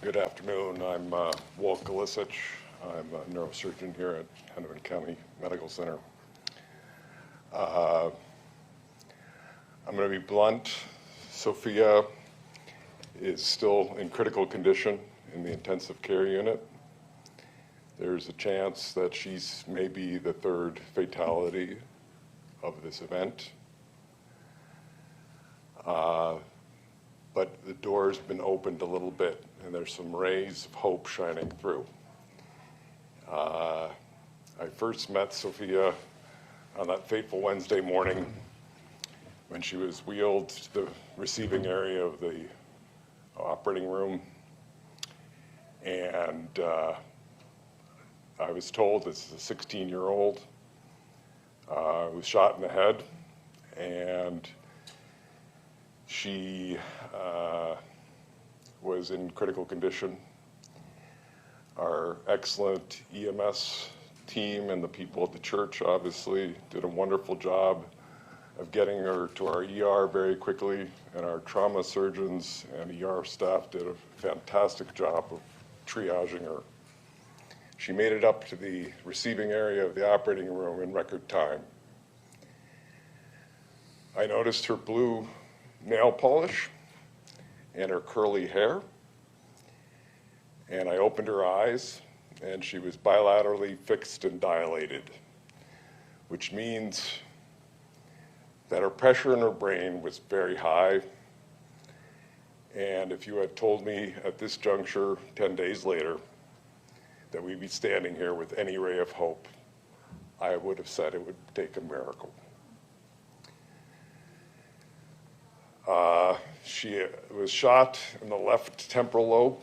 Good afternoon. I'm Walt Golisich. I'm a neurosurgeon here at Hennepin County Medical Center. I'm going to be blunt. Sophia is still in critical condition in the intensive care unit. There's a chance that she's maybe the third fatality of this event. But the door's been opened a little bit, and there's some rays of hope shining through. I first met Sophia on that fateful Wednesday morning when she was wheeled to the receiving area of the operating room, and I was told this is a 16-year-old was shot in the head, and she was in critical condition. Our excellent EMS team and the people at the church obviously did a wonderful job of getting her to our ER very quickly, and our trauma surgeons and ER staff did a fantastic job of triaging her. She made it up to the receiving area of the operating room in record time. I noticed her blue nail polish and her curly hair, and I opened her eyes, and she was bilaterally fixed and dilated, which means that her pressure in her brain was very high. And if you had told me at this juncture 10 days later that we'd be standing here with any ray of hope, I would have said it would take a miracle. She was shot in the left temporal lobe,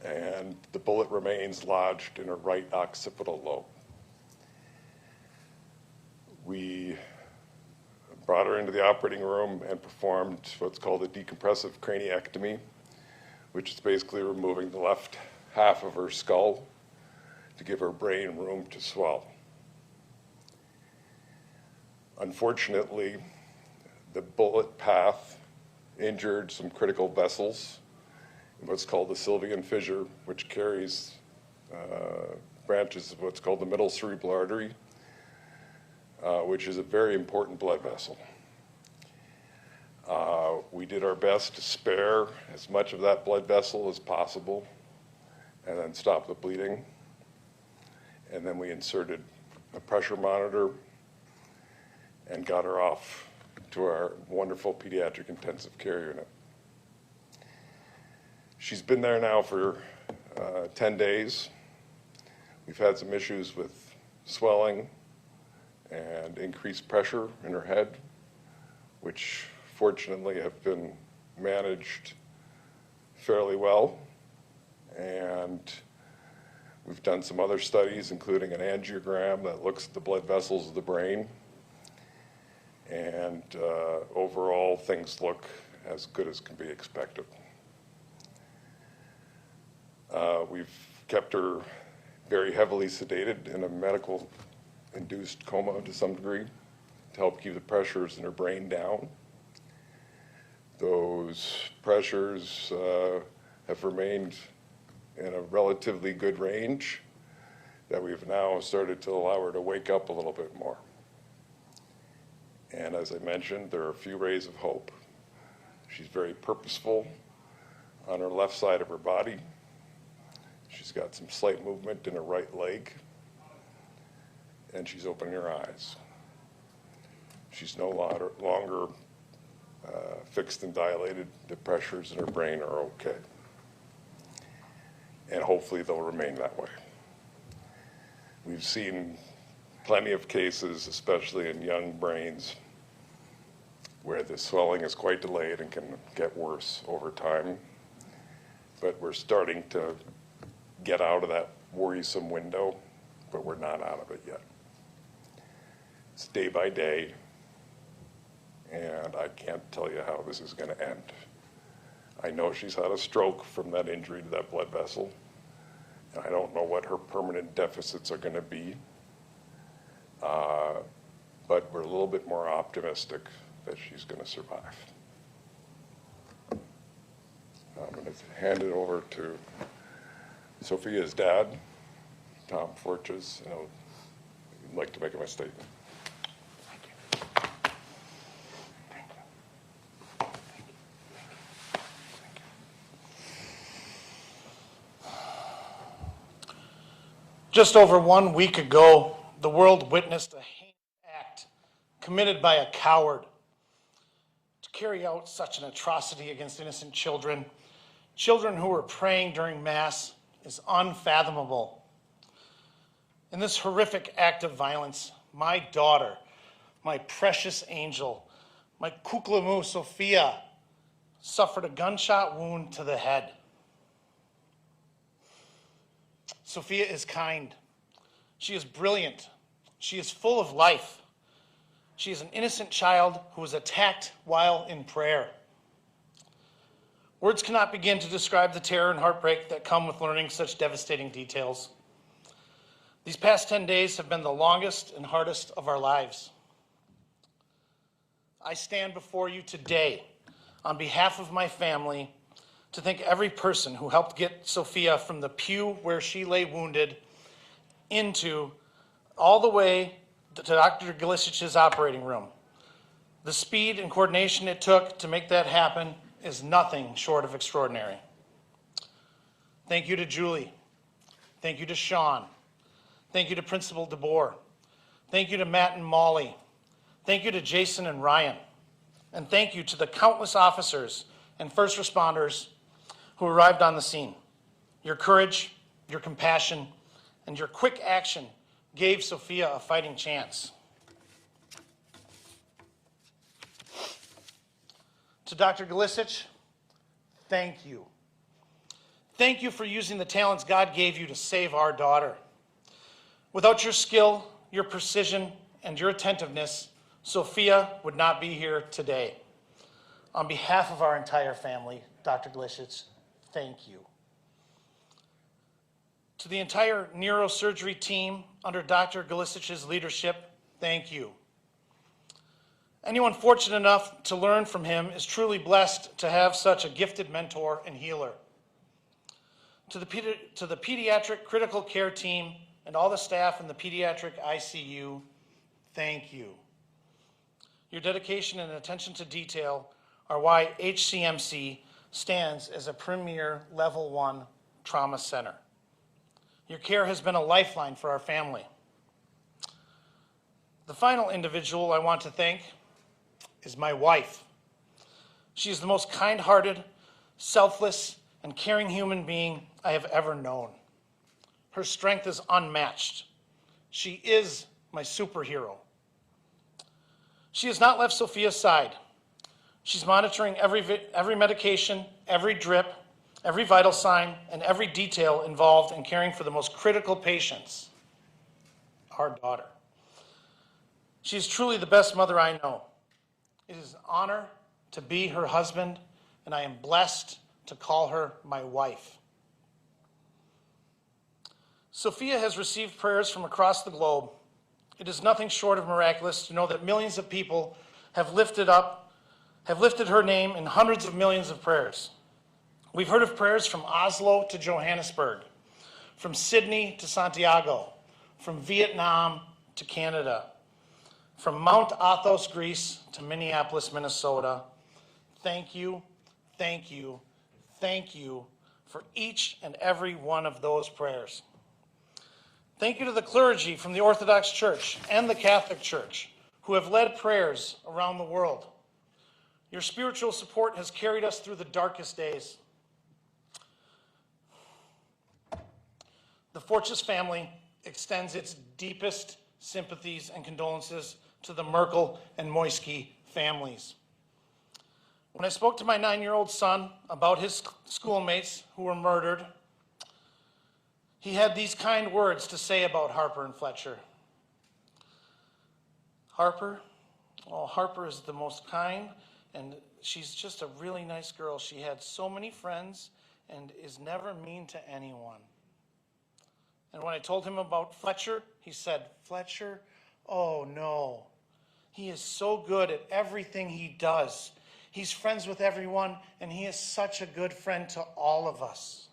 and the bullet remains lodged in her right occipital lobe. We brought her into the operating room and performed what's called a decompressive craniectomy, which is basically removing the left half of her skull to give her brain room to swell. Unfortunately, the bullet path injured some critical vessels in what's called the Sylvian fissure, which carries branches of what's called the middle cerebral artery, which is a very important blood vessel. We did our best to spare as much of that blood vessel as possible and then stop the bleeding. And then we inserted a pressure monitor and got her off to our wonderful pediatric intensive care unit. She's been there now for 10 days. We've had some issues with swelling and increased pressure in her head, which fortunately have been managed fairly well. And we've done some other studies, including an angiogram that looks at the blood vessels of the brain. And overall, things look as good as can be expected. We've kept her very heavily sedated in a medical-induced coma to some degree to help keep the pressures in her brain down. Those pressures have remained in a relatively good range that we've now started to allow her to wake up a little bit more. And as I mentioned, there are a few rays of hope. She's very purposeful on her left side of her body. She's got some slight movement in her right leg, and she's opening her eyes. She's no longer fixed and dilated. The pressures in her brain are okay. And hopefully they'll remain that way. We've seen plenty of cases, especially in young brains, where the swelling is quite delayed and can get worse over time. But we're starting to get out of that worrisome window, but we're not out of it yet. It's day by day, and I can't tell you how this is going to end. I know she's had a stroke from that injury to that blood vessel, and I don't know what her permanent deficits are going to be, but we're a little bit more optimistic that she's going to survive. I'm going to hand it over to Sophia's dad, Tom Forchas, and I'd like to make a statement. Just over 1 week ago, the world witnessed a heinous act committed by a coward to carry out such an atrocity against innocent children. Children who were praying during Mass is unfathomable. In this horrific act of violence, my daughter, my precious angel, my kuklamu Sophia, suffered a gunshot wound to the head. Sophia is kind. She is brilliant. She is full of life. She is an innocent child who was attacked while in prayer. Words cannot begin to describe the terror and heartbreak that come with learning such devastating details. These past 10 days have been the longest and hardest of our lives. I stand before you today on behalf of my family to thank every person who helped get Sophia from the pew where she lay wounded into all the way to Dr. Galisich's operating room. The speed and coordination it took to make that happen is nothing short of extraordinary. Thank you to Julie. Thank you to Sean. Thank you to Principal DeBoer. Thank you to Matt and Molly. Thank you to Jason and Ryan. And thank you to the countless officers and first responders who arrived on the scene. Your courage, your compassion, and your quick action gave Sophia a fighting chance. To Dr. Galisich, thank you. Thank you for using the talents God gave you to save our daughter. Without your skill, your precision, and your attentiveness, Sophia would not be here today. On behalf of our entire family, Dr. Galisich, thank you. To the entire neurosurgery team under Dr. Galisich's leadership, thank you. Anyone fortunate enough to learn from him is truly blessed to have such a gifted mentor and healer. To the pediatric critical care team and all the staff in the pediatric ICU, thank you. Your dedication and attention to detail are why HCMC stands as a premier level 1 trauma center. Your care has been a lifeline for our family. The final individual I want to thank is my wife. She is the most kind-hearted, selfless, and caring human being I have ever known. Her strength is unmatched. She is my superhero. She has not left Sophia's side. She's monitoring every medication, every drip, every vital sign, and every detail involved in caring for the most critical patients, our daughter. She is truly the best mother I know. It is an honor to be her husband, and I am blessed to call her my wife. Sophia has received prayers from across the globe. It is nothing short of miraculous to know that millions of people have lifted her name in hundreds of millions of prayers. We've heard of prayers from Oslo to Johannesburg, from Sydney to Santiago, from Vietnam to Canada, from Mount Athos, Greece to Minneapolis, Minnesota. Thank you, thank you, thank you for each and every one of those prayers. Thank you to the clergy from the Orthodox Church and the Catholic Church who have led prayers around the world. Your spiritual support has carried us through the darkest days. The Forchas family extends its deepest sympathies and condolences to the Merkel and Moisky families. When I spoke to my 9-year-old son about his schoolmates who were murdered, he had these kind words to say about Harper and Fletcher. Harper is the most kind, and she's just a really nice girl. She had so many friends and is never mean to anyone. And when I told him about Fletcher, he said, Fletcher, oh no. He is so good at everything he does. He's friends with everyone, and he is such a good friend to all of us.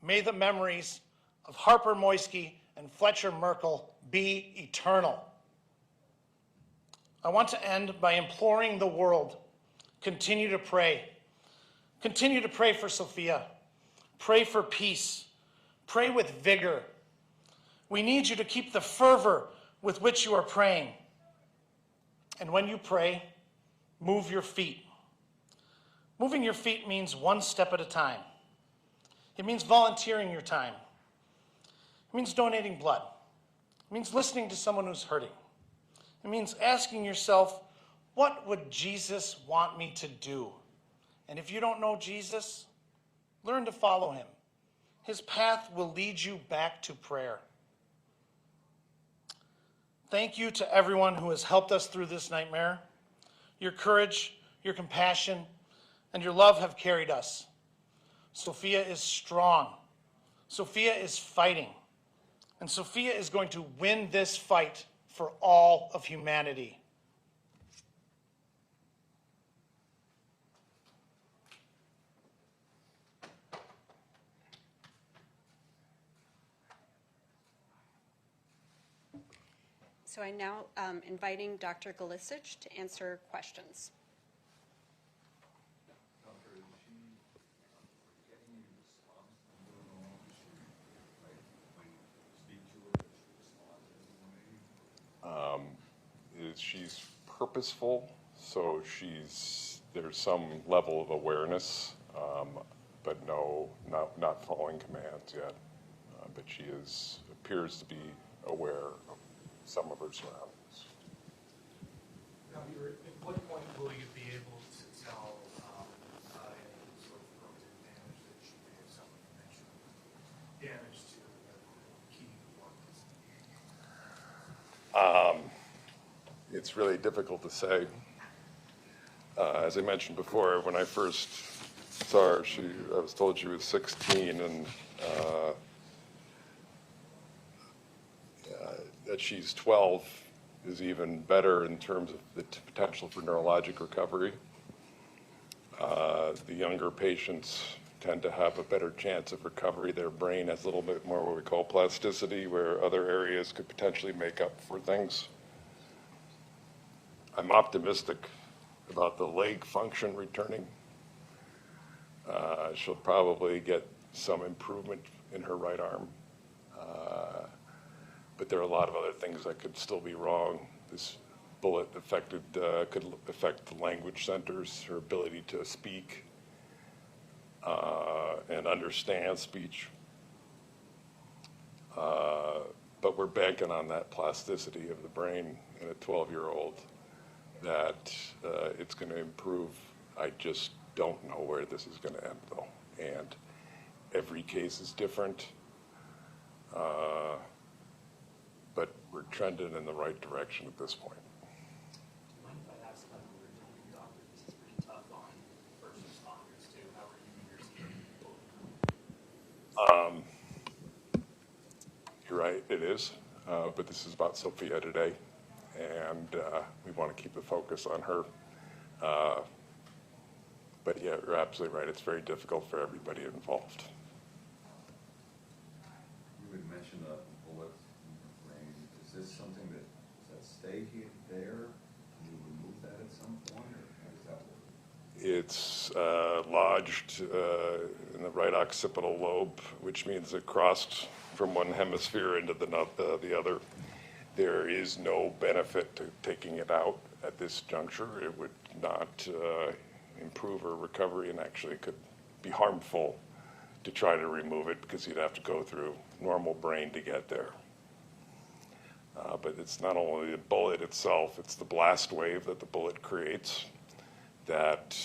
May the memories of Harper Moisky and Fletcher Merkel be eternal. I want to end by imploring the world, continue to pray. Continue to pray for Sophia. Pray for peace. Pray with vigor. We need you to keep the fervor with which you are praying. And when you pray, move your feet. Moving your feet means one step at a time. It means volunteering your time. It means donating blood. It means listening to someone who's hurting. It means asking yourself, what would Jesus want me to do? And if you don't know Jesus, learn to follow him. His path will lead you back to prayer. Thank you to everyone who has helped us through this nightmare. Your courage, your compassion, and your love have carried us. Sophia is strong. Sophia is fighting. And Sophia is going to win this fight for all of humanity. So I'm now inviting Dr. Golisic to answer questions. Doctor, is she getting any response from the normal? Is she, like, when you speak to her, does she respond in any way? She's purposeful, so there's some level of awareness, but no, not following commands yet. But she appears to be aware of some of her surroundings. Now, at what point will you be able to tell any sort of permanent damage that she may have suffered? You mentioned damage to key organs. It's really difficult to say. As I mentioned before, when I first saw her, I was told she was 16, and that she's 12 is even better in terms of the potential for neurologic recovery. The younger patients tend to have a better chance of recovery. Their brain has a little bit more what we call plasticity, where other areas could potentially make up for things. I'm optimistic about the leg function returning. She'll probably get some improvement in her right arm. But there are a lot of other things that could still be wrong. This bullet could affect the language centers, her ability to speak and understand speech. But we're banking on that plasticity of the brain in a 12-year-old that it's going to improve. I just don't know where this is going to end, though. And every case is different. But we're trending in the right direction at this point. Mind if I ask, doctor, this is pretty tough on first responders too. How are you and your team? You're right, it is. But this is about Sophia today, and we want to keep the focus on her. But yeah, you're absolutely right. It's very difficult for everybody involved. You had mentioned a bullet in the brain. Is this something does that stay there? Can you remove that at some point, or how does that work? It's lodged in the right occipital lobe, which means it crossed from one hemisphere into the other. There is no benefit to taking it out at this juncture. It would not improve her recovery, and actually could be harmful to try to remove it, because you'd have to go through normal brain to get there. But it's not only the bullet itself, it's the blast wave that the bullet creates that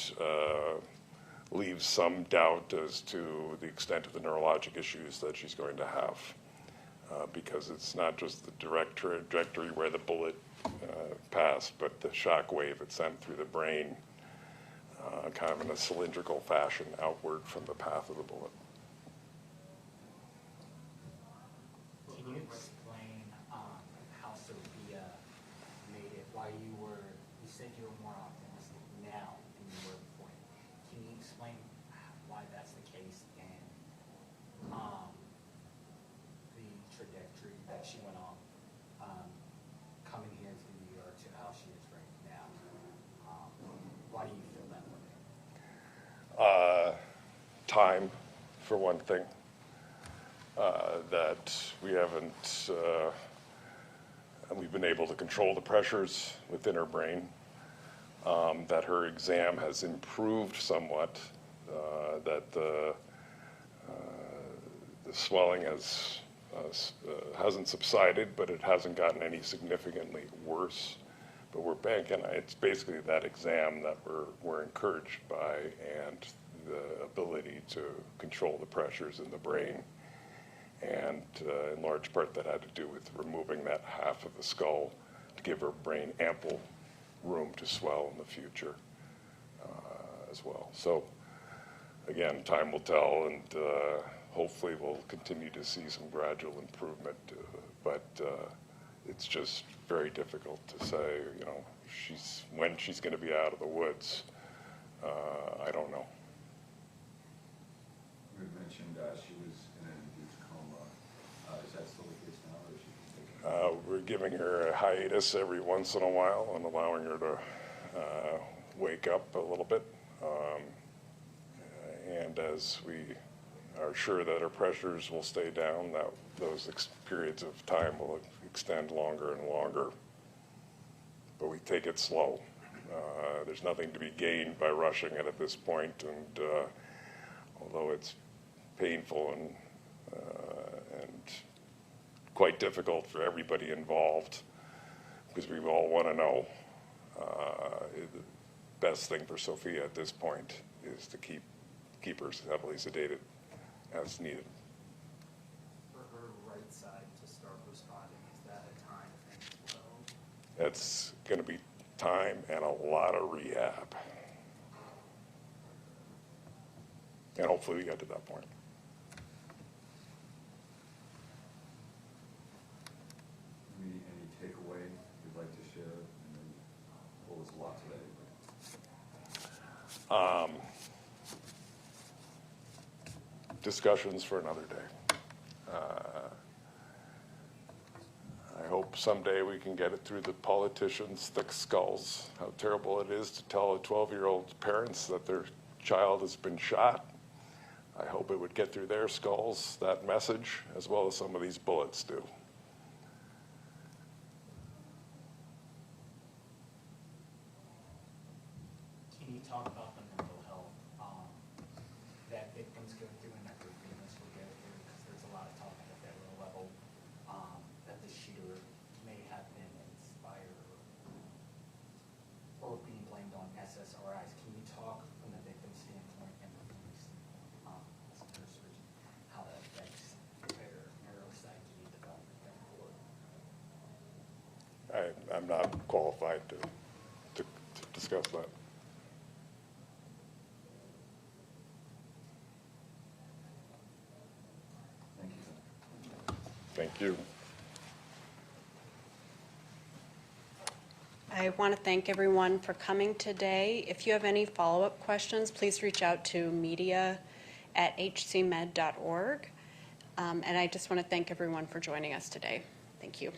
leaves some doubt as to the extent of the neurologic issues that she's going to have. Because it's not just the direct trajectory where the bullet passed, but the shock wave it sent through the brain, kind of in a cylindrical fashion outward from the path of the bullet. Can you explain how Sophia made it? Why you said you were why that's the case and the trajectory that she went on coming here to New York to how she is right now. Why do you feel that way? Time, for one thing, that we haven't, we've been able to control the pressures within her brain, that her exam has improved somewhat, that the swelling hasn't subsided, but it hasn't gotten any significantly worse. But we're banking, it's basically that exam that we're encouraged by, and the ability to control the pressures in the brain. And in large part that had to do with removing that half of the skull to give her brain ample room to swell in the future as well. So again, time will tell, and hopefully we'll continue to see some gradual improvement, but it's just very difficult to say, you know, when she's going to be out of the woods. I don't know. You had mentioned she was in an induced coma. Is that still the case now, or is she taking? We're giving her a hiatus every once in a while and allowing her to wake up a little bit. And as we are sure that her pressures will stay down, that those periods of time will extend longer and longer. But we take it slow. There's nothing to be gained by rushing it at this point, and although it's painful and quite difficult for everybody involved, because we all want to know, the best thing for Sophia at this point is to keep her heavily sedated as needed. For her right side to start responding, is that a time thing as well? That's going to be time and a lot of rehab. And hopefully we get to that point. Any takeaway you'd like to share? Well, it's a lot today. Discussions for another day. I hope someday we can get it through the politicians' thick skulls, how terrible it is to tell a 12-year-old parents that their child has been shot. I hope it would get through their skulls, that message, as well as some of these bullets do. Can you talk about the mental health that victims go through and that their families will go through? Because there's a lot of talk at the federal level that the shooter may have been inspired or being blamed on SSRIs. Can you talk from the victim standpoint and the police as a neurosurgeon, how that affects their neuropsyche development going forward? I'm not qualified to discuss that. Thank you. Thank you. I want to thank everyone for coming today. If you have any follow-up questions, please reach out to media@hcmed.org. And I just want to thank everyone for joining us today. Thank you.